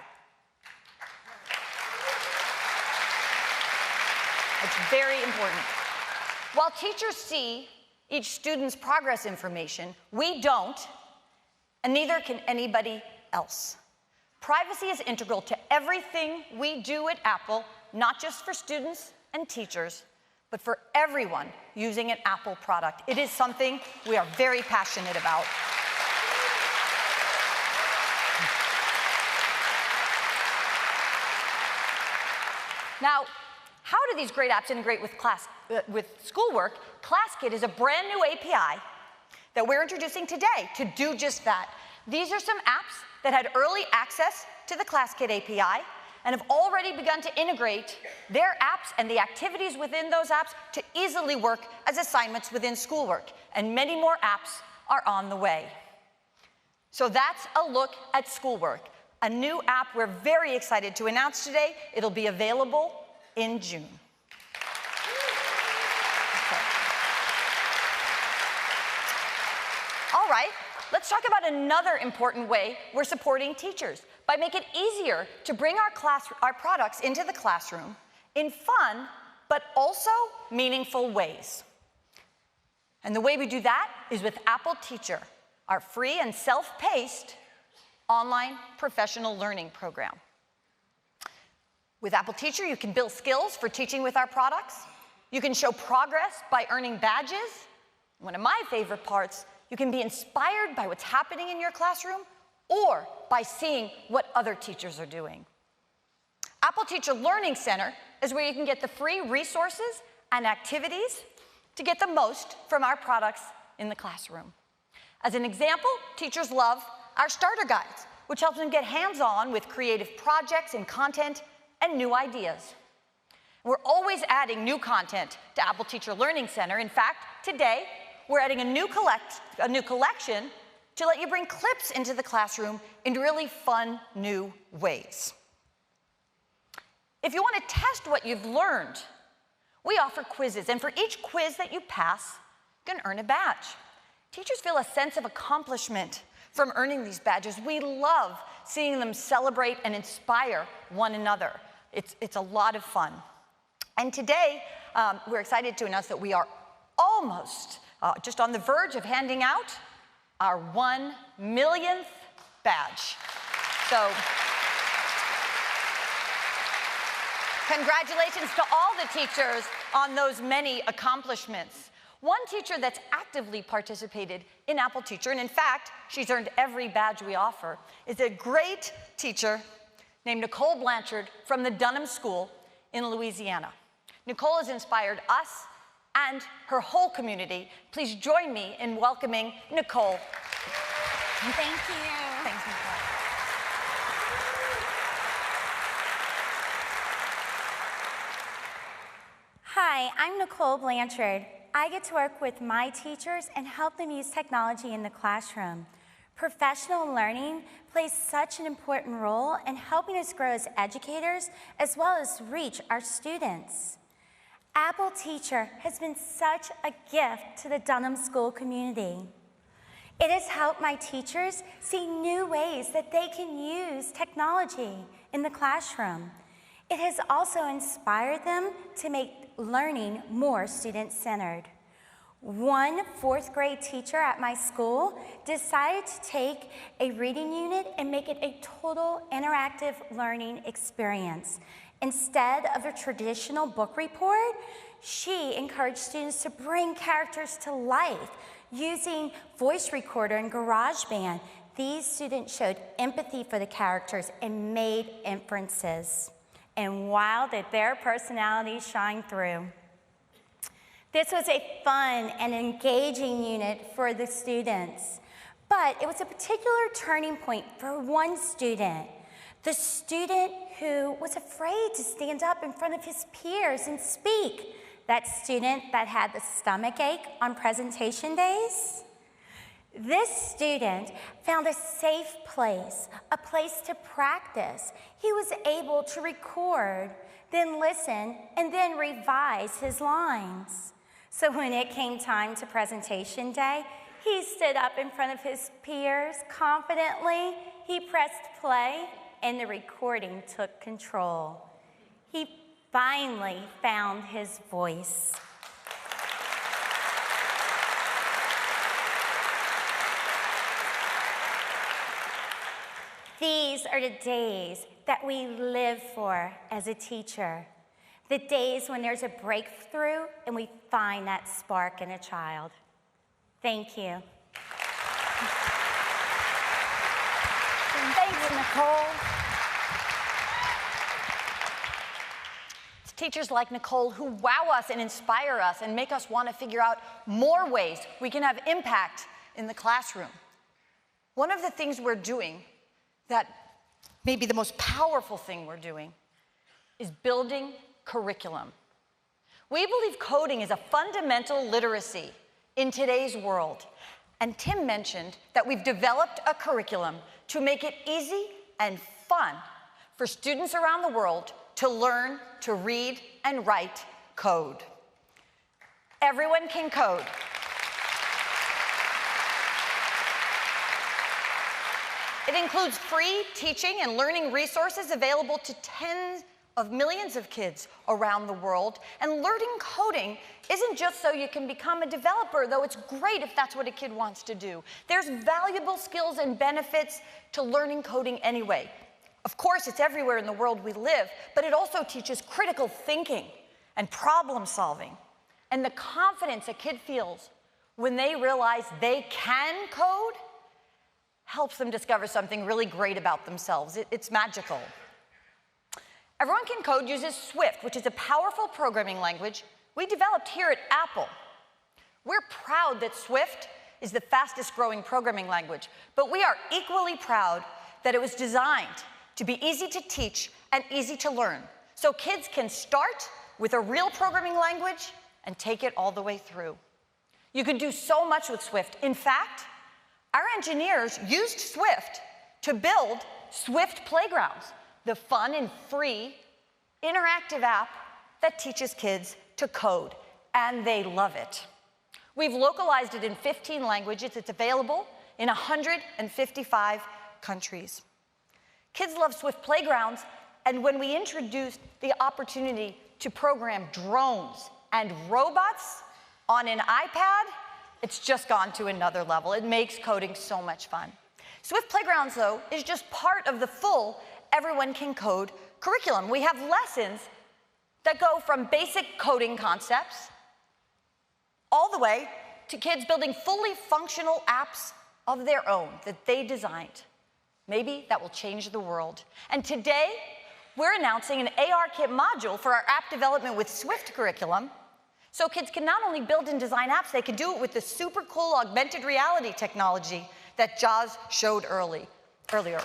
It's very important. While teachers see each student's progress information, we don't, and neither can anybody else. Privacy is integral to everything we do at Apple, not just for students and teachers, but for everyone using an Apple product. It is something we are very passionate about. Now, how do these great apps integrate with Schoolwork? ClassKit is a brand new API that we're introducing today to do just that. These are some apps that had early access to the ClassKit API and have already begun to integrate their apps and the activities within those apps to easily work as assignments within schoolwork. And many more apps are on the way. So that's a look at schoolwork, a new app we're very excited to announce today. It'll be available in June. Okay. All right, let's talk about another important way we're supporting teachers by making it easier to bring our products into the classroom in fun, but also meaningful ways. And the way we do that is with Apple Teacher, our free and self-paced online professional learning program. With Apple Teacher, you can build skills for teaching with our products. You can show progress by earning badges. One of my favorite parts, you can be inspired by what's happening in your classroom or by seeing what other teachers are doing. Apple Teacher Learning Center is where you can get the free resources and activities to get the most from our products in the classroom. As an example, teachers love our starter guides, which helps them get hands-on with creative projects and content and new ideas. We're always adding new content to Apple Teacher Learning Center. In fact, today, we're adding a new collection to let you bring clips into the classroom in really fun, new ways. If you want to test what you've learned, we offer quizzes, and for each quiz that you pass, you can earn a badge. Teachers feel a sense of accomplishment from earning these badges. We love seeing them celebrate and inspire one another. It's a lot of fun. And today, we're excited to announce that we are almost just on the verge of handing out our 1 millionth badge. So, congratulations to all the teachers on those many accomplishments. One teacher that's actively participated in Apple Teacher, and in fact, she's earned every badge we offer, is a great teacher named Nicole Blanchard from the Dunham School in Louisiana. Nicole has inspired us and her whole community. Please join me in welcoming Nicole. Thank you. Thanks, Nicole. Hi, I'm Nicole Blanchard. I get to work with my teachers and help them use technology in the classroom. Professional learning plays such an important role in helping us grow as educators as well as reach our students. Apple Teacher has been such a gift to the Dunham School community. It has helped my teachers see new ways that they can use technology in the classroom. It has also inspired them to make learning more student-centered. One fourth grade teacher at my school decided to take a reading unit and make it a total interactive learning experience. Instead of a traditional book report, she encouraged students to bring characters to life using voice recorder and GarageBand. These students showed empathy for the characters and made inferences. And wow, did their personalities shine through. This was a fun and engaging unit for the students, but it was a particular turning point for one student. The student who was afraid to stand up in front of his peers and speak. That student that had the stomach ache on presentation days. This student found a safe place, a place to practice. He was able to record, then listen, and then revise his lines. So when it came time to presentation day, he stood up in front of his peers confidently. He pressed play, and the recording took control. He finally found his voice. These are the days that we live for as a teacher. The days when there's a breakthrough and we find that spark in a child. Thank you. Thanks, Nicole. It's teachers like Nicole who wow us and inspire us and make us want to figure out more ways we can have impact in the classroom. one of the things we're doing, that maybe the most powerful thing we're doing, is building curriculum. We believe coding is a fundamental literacy in today's world. And Tim mentioned that we've developed a curriculum to make it easy and fun for students around the world to learn to read and write code. Everyone can code. It includes free teaching and learning resources available to tens of millions of kids around the world. And learning coding isn't just so you can become a developer, though it's great if that's what a kid wants to do. There's valuable skills and benefits to learning coding anyway. Of course, it's everywhere in the world we live, but it also teaches critical thinking and problem solving. And the confidence a kid feels when they realize they can code helps them discover something really great about themselves. It's magical. Everyone Can Code uses Swift, which is a powerful programming language we developed here at Apple. We're proud that Swift is the fastest growing programming language, but we are equally proud that it was designed to be easy to teach and easy to learn, so kids can start with a real programming language and take it all the way through. You can do so much with Swift. In fact, our engineers used Swift to build Swift Playgrounds, the fun and free interactive app that teaches kids to code, and they love it. We've localized it in 15 languages. It's available in 155 countries. Kids love Swift Playgrounds, and when we introduced the opportunity to program drones and robots on an iPad, it's just gone to another level. It makes coding so much fun. Swift Playgrounds, though, is just part of the full Everyone Can Code curriculum. We have lessons that go from basic coding concepts all the way to kids building fully functional apps of their own that they designed. Maybe that will change the world. And today, we're announcing an ARKit module for our app development with Swift curriculum, so kids can not only build and design apps, they can do it with the super cool augmented reality technology that Joz showed earlier.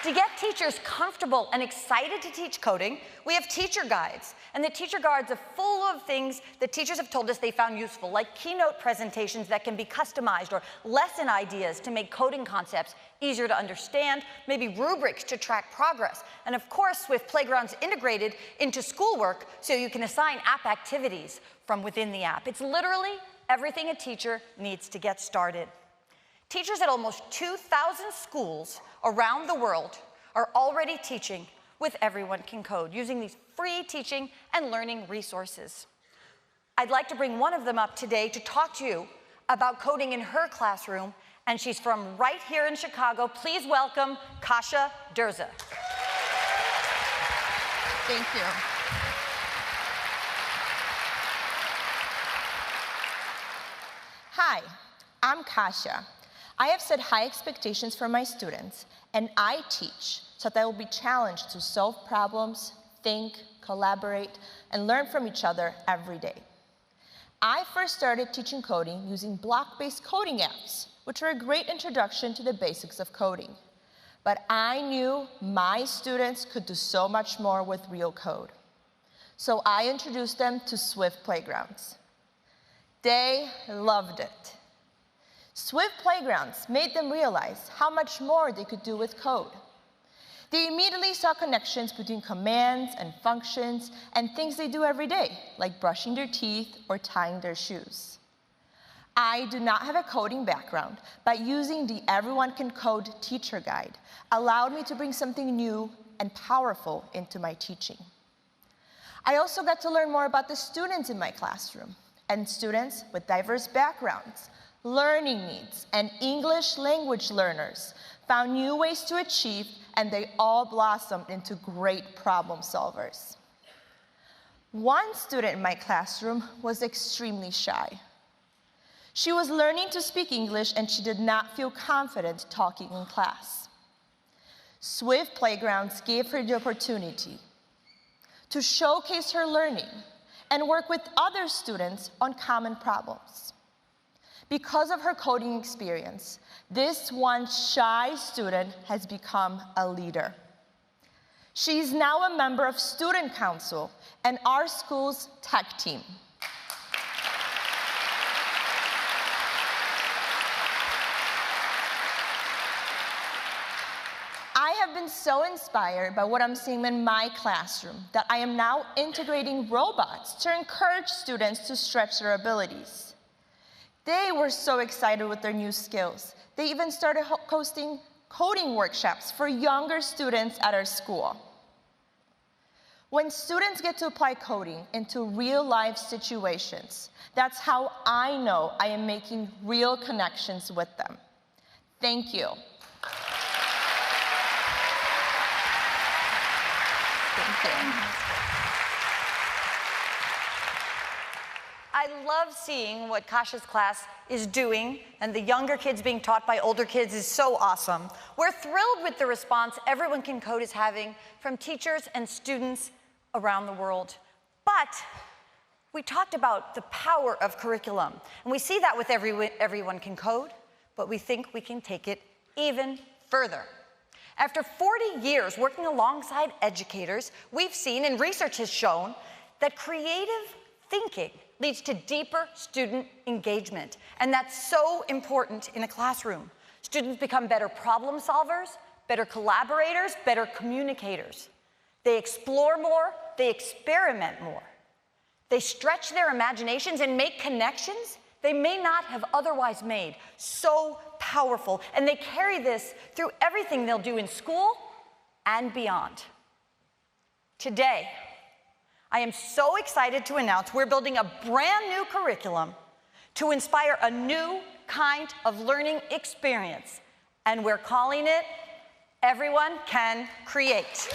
To get teachers comfortable and excited to teach coding, we have teacher guides. And the teacher guides are full of things that teachers have told us they found useful, like keynote presentations that can be customized, or lesson ideas to make coding concepts easier to understand, maybe rubrics to track progress. And of course, Swift Playground's integrated into schoolwork so you can assign app activities from within the app. It's literally everything a teacher needs to get started. Teachers at almost 2,000 schools around the world are already teaching with Everyone Can Code, using these free teaching and learning resources. I'd like to bring one of them up today to talk to you about coding in her classroom, and she's from right here in Chicago. Please welcome Kasia Durza. Thank you. Hi, I'm Kasia. I have set high expectations for my students, and I teach so that they will be challenged to solve problems, think, collaborate, and learn from each other every day. I first started teaching coding using block-based coding apps, which were a great introduction to the basics of coding. But I knew my students could do so much more with real code. So I introduced them to Swift Playgrounds. They loved it. Swift Playgrounds made them realize how much more they could do with code. They immediately saw connections between commands and functions and things they do every day, like brushing their teeth or tying their shoes. I do not have a coding background, but using the Everyone Can Code teacher guide allowed me to bring something new and powerful into my teaching. I also got to learn more about the students in my classroom, and students with diverse backgrounds, learning needs, and English language learners found new ways to achieve, and they all blossomed into great problem solvers. One student in my classroom was extremely shy. She was learning to speak English, and she did not feel confident talking in class. Swift Playgrounds gave her the opportunity to showcase her learning and work with other students on common problems. Because of her coding experience, this one shy student has become a leader. She is now a member of Student Council and our school's tech team. I have been so inspired by what I'm seeing in my classroom that I am now integrating robots to encourage students to stretch their abilities. They were so excited with their new skills. They even started hosting coding workshops for younger students at our school. When students get to apply coding into real-life situations, that's how I know I am making real connections with them. Thank you. I love seeing what Kasha's class is doing, and the younger kids being taught by older kids is so awesome. We're thrilled with the response Everyone Can Code is having from teachers and students around the world. But we talked about the power of curriculum, and we see that with Everyone Can Code, but we think we can take it even further. After 40 years working alongside educators, we've seen, and research has shown, that creative thinking leads to deeper student engagement. And that's so important in a classroom. Students become better problem solvers, better collaborators, better communicators. They explore more, they experiment more. They stretch their imaginations and make connections they may not have otherwise made. So powerful. And they carry this through everything they'll do in school and beyond. Today, I am so excited to announce we're building a brand new curriculum to inspire a new kind of learning experience. And we're calling it Everyone Can Create.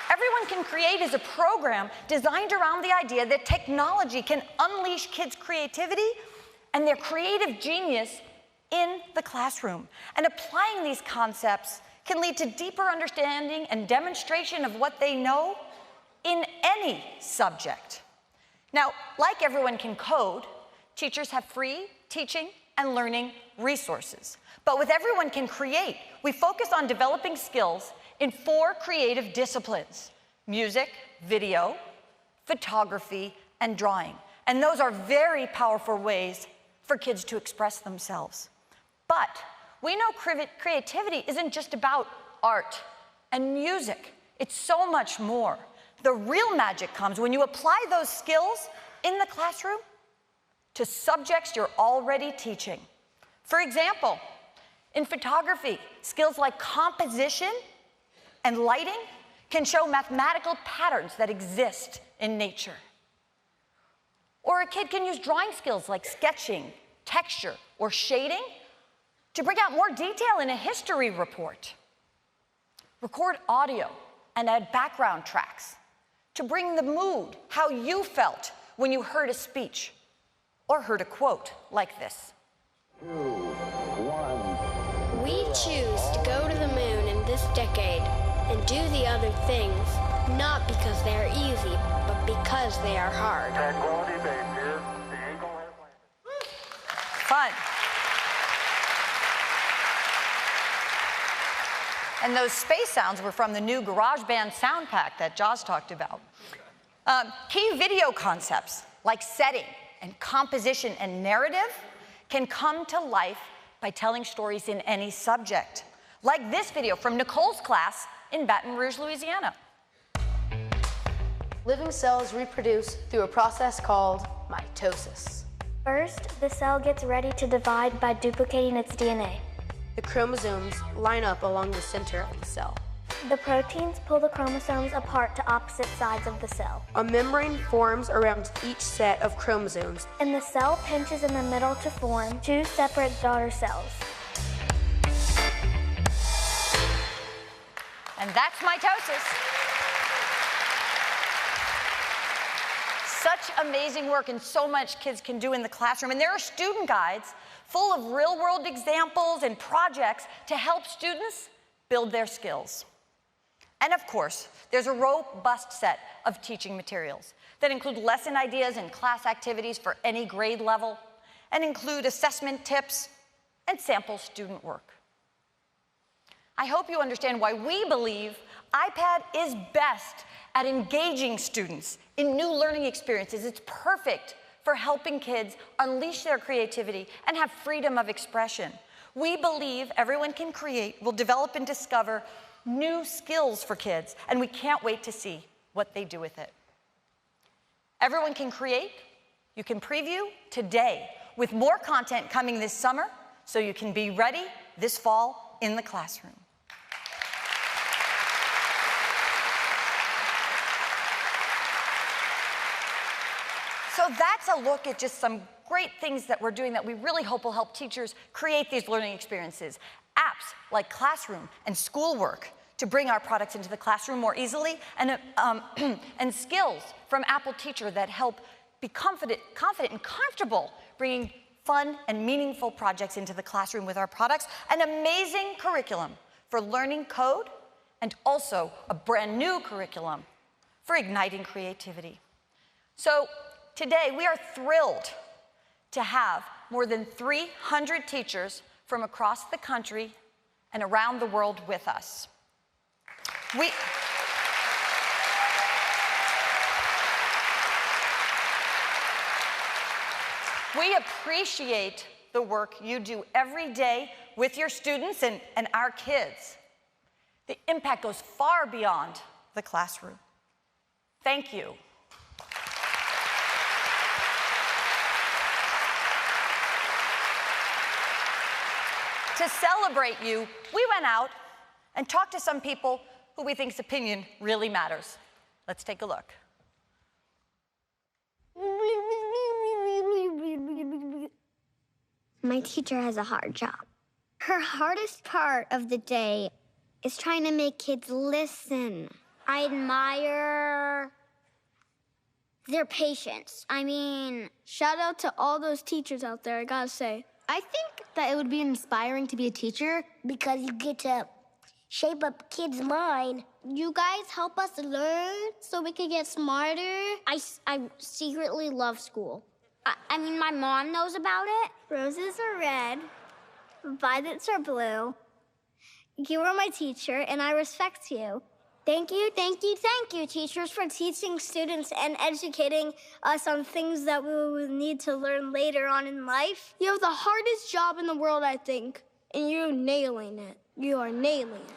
Everyone Can Create is a program designed around the idea that technology can unleash kids' creativity and their creative genius in the classroom. And applying these concepts can lead to deeper understanding and demonstration of what they know in any subject. Now, like Everyone Can Code, teachers have free teaching and learning resources. But with Everyone Can Create, we focus on developing skills in 4 creative disciplines: music, video, photography, and drawing. And those are very powerful ways for kids to express themselves. But we know creativity isn't just about art and music. It's so much more. The real magic comes when you apply those skills in the classroom to subjects you're already teaching. For example, in photography, skills like composition and lighting can show mathematical patterns that exist in nature. Or a kid can use drawing skills like sketching, texture, or shading to bring out more detail in a history report. Record audio and add background tracks to bring the mood, how you felt when you heard a speech or heard a quote like this. 2, 1. We choose to go to the moon in this decade and do the other things, not because they are easy, but because they are hard. Tranquility Base here. The Eagle has landed. Fun. And those space sounds were from the new GarageBand sound pack that Jaws talked about. Key video concepts like setting and composition and narrative can come to life by telling stories in any subject. Like this video from Nicole's class in Baton Rouge, Louisiana. Living cells reproduce through a process called mitosis. First, the cell gets ready to divide by duplicating its DNA. The chromosomes line up along the center of the cell. The proteins pull the chromosomes apart to opposite sides of the cell. A membrane forms around each set of chromosomes. And the cell pinches in the middle to form 2 separate daughter cells. And that's mitosis. Such amazing work and so much kids can do in the classroom. And there are student guides full of real-world examples and projects to help students build their skills. And of course, there's a robust set of teaching materials that include lesson ideas and class activities for any grade level, and include assessment tips and sample student work. I hope you understand why we believe iPad is best at engaging students in new learning experiences. It's perfect for helping kids unleash their creativity and have freedom of expression. We believe Everyone Can Create will develop and discover new skills for kids, and we can't wait to see what they do with it. Everyone Can Create, you can preview today, with more content coming this summer, so you can be ready this fall in the classroom. So that's a look at just some great things that we're doing that we really hope will help teachers create these learning experiences. Apps like Classroom and Schoolwork to bring our products into the classroom more easily, and skills from Apple Teacher that help be confident and comfortable bringing fun and meaningful projects into the classroom with our products, an amazing curriculum for learning code, and also a brand new curriculum for igniting creativity. So today we are thrilled to have more than 300 teachers from across the country and around the world with us. We appreciate the work you do every day with your students and our kids. The impact goes far beyond the classroom. Thank you. To celebrate you, we went out and talked to some people who we think's opinion really matters. Let's take a look. My teacher has a hard job. Her hardest part of the day is trying to make kids listen. I admire their patience. Shout out to all those teachers out there, I gotta say. I think that it would be inspiring to be a teacher Because you get to shape up kids' mind. You guys help us learn so we can get smarter. I secretly love school. My mom knows about it. Roses are red, violets are blue. You are my teacher, and I respect you. Thank you, teachers, for teaching students and educating us on things that we will need to learn later on in life. You have the hardest job in the world, I think, and you're nailing it. You are nailing it.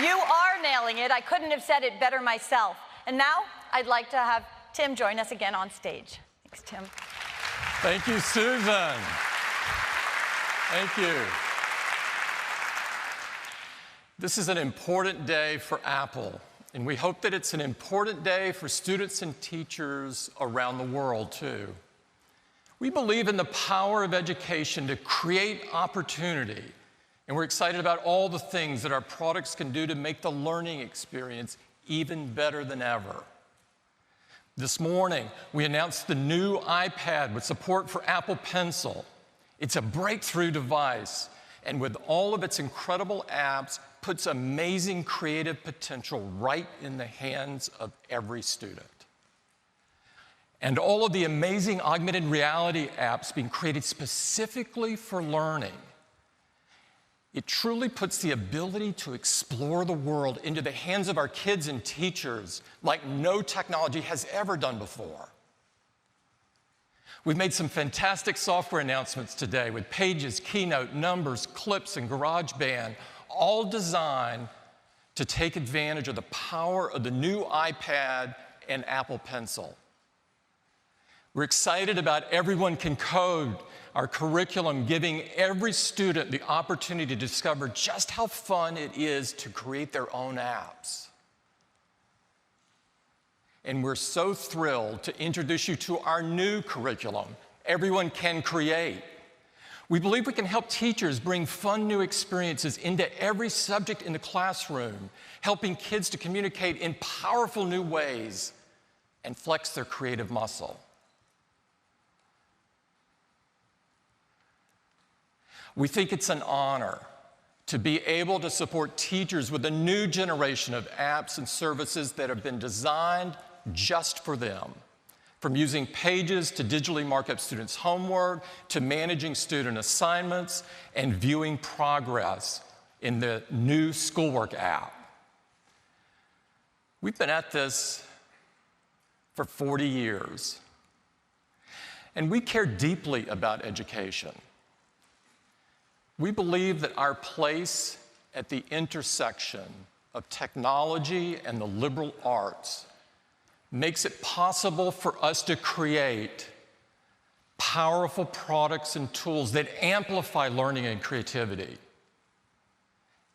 You are nailing it. I couldn't have said it better myself. And now I'd like to have Tim join us again on stage. Thanks, Tim. Thank you, Susan. Thank you. This is an important day for Apple, and we hope that it's an important day for students and teachers around the world, too. We believe in the power of education to create opportunity, and we're excited about all the things that our products can do to make the learning experience even better than ever. This morning, we announced the new iPad with support for Apple Pencil. It's a breakthrough device, and with all of its incredible apps, puts amazing creative potential right in the hands of every student. And all of the amazing augmented reality apps being created specifically for learning. It truly puts the ability to explore the world into the hands of our kids and teachers like no technology has ever done before. We've made some fantastic software announcements today with Pages, Keynote, Numbers, Clips, and GarageBand, all designed to take advantage of the power of the new iPad and Apple Pencil. We're excited about Everyone Can Code, our curriculum giving every student the opportunity to discover just how fun it is to create their own apps. And we're so thrilled to introduce you to our new curriculum, Everyone Can Create, We believe we can help teachers bring fun new experiences into every subject in the classroom, helping kids to communicate in powerful new ways and flex their creative muscle. We think it's an honor to be able to support teachers with a new generation of apps and services that have been designed just for them. From using Pages to digitally mark up students' homework, to managing student assignments, and viewing progress in the new schoolwork app. We've been at this for 40 years, and we care deeply about education. We believe that our place at the intersection of technology and the liberal arts makes it possible for us to create powerful products and tools that amplify learning and creativity.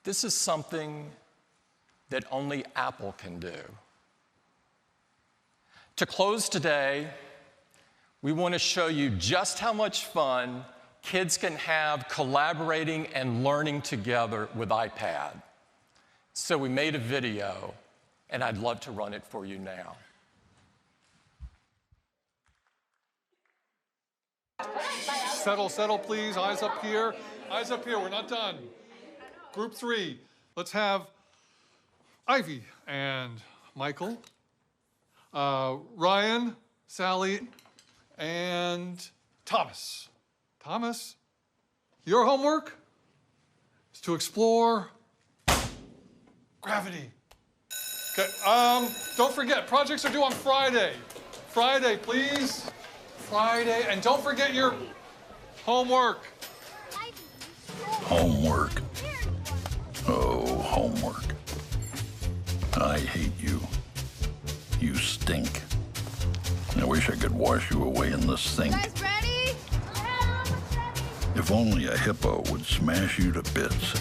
This is something that only Apple can do. To close today, we want to show you just how much fun kids can have collaborating and learning together with iPad. So we made a video, and I'd love to run it for you now. Settle, settle, please. Eyes up here. Eyes up here. We're not done. Group 3. Let's have Ivy and Michael, Ryan, Sally, and Thomas. Thomas, your homework is to explore gravity. Okay, don't forget, projects are due on Friday. Friday, please. Friday, and don't forget your homework. Homework. Oh, homework. I hate you. You stink. I wish I could wash you away in the sink. Guys ready? If only a hippo would smash you to bits.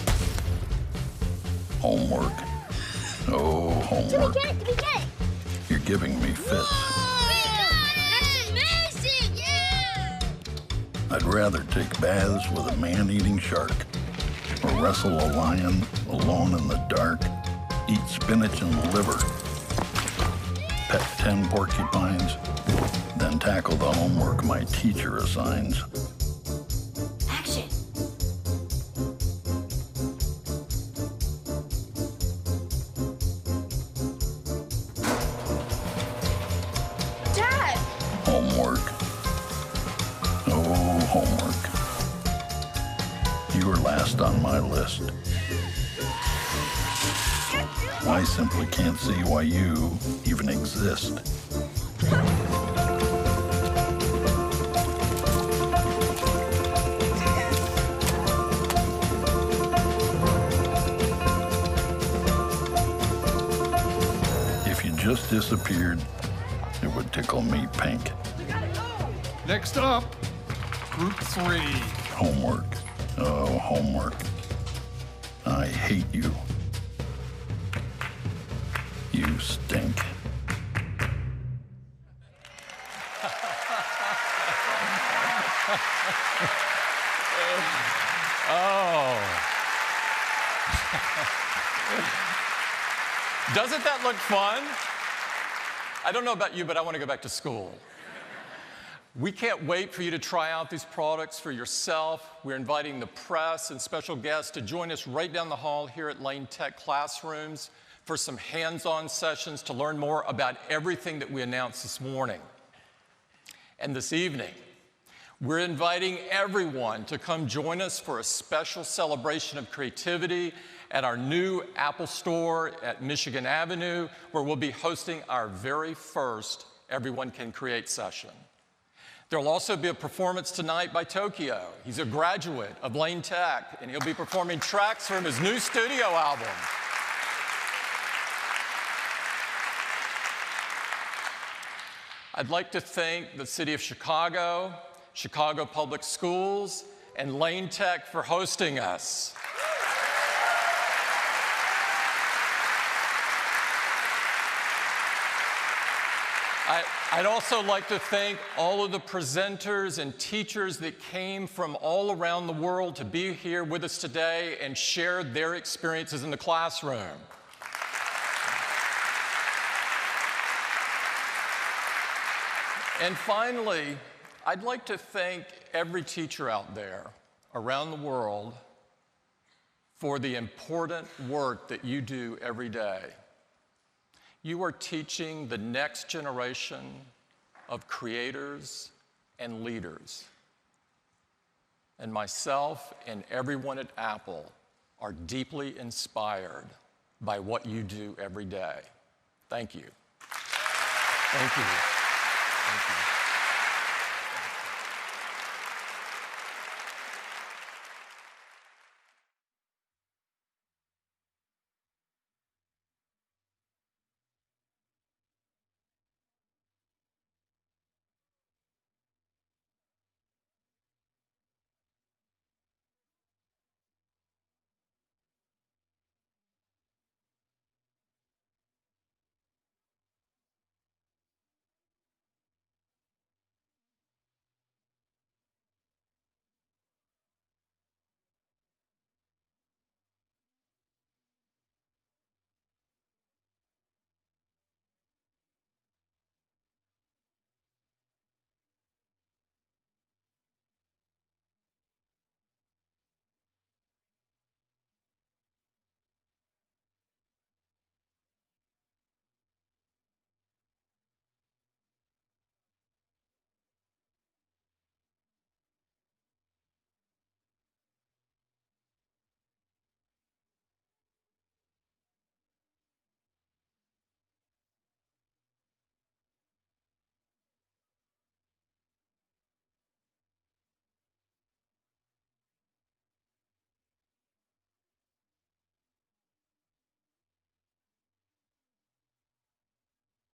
Homework. Oh, homework. Did we get it? You're giving me fits. That's amazing! Yeah! I'd rather take baths with a man-eating shark, or wrestle a lion alone in the dark, eat spinach and liver, pet 10 porcupines, then tackle the homework my teacher assigns. Action! Dad! Homework. Oh, homework. You were last on my list. I simply can't see why you even exist. If you just disappeared, it would tickle me pink. Next up, Group 3. Homework. Oh, homework. I hate you. You stink. Oh. Doesn't that look fun? I don't know about you, but I want to go back to school. We can't wait for you to try out these products for yourself. We're inviting the press and special guests to join us right down the hall here at Lane Tech Classrooms for some hands-on sessions to learn more about everything that we announced this morning. And this evening, we're inviting everyone to come join us for a special celebration of creativity at our new Apple store at Michigan Avenue, where we'll be hosting our very first Everyone Can Create session. There will also be a performance tonight by Tokyo. He's a graduate of Lane Tech, and he'll be performing tracks from his new studio album. I'd like to thank the City of Chicago, Chicago Public Schools, and Lane Tech for hosting us. I'd also like to thank all of the presenters and teachers that came from all around the world to be here with us today and shared their experiences in the classroom. And finally, I'd like to thank every teacher out there around the world for the important work that you do every day. You are teaching the next generation of creators and leaders. And myself and everyone at Apple are deeply inspired by what you do every day. Thank you. Thank you. Thank you.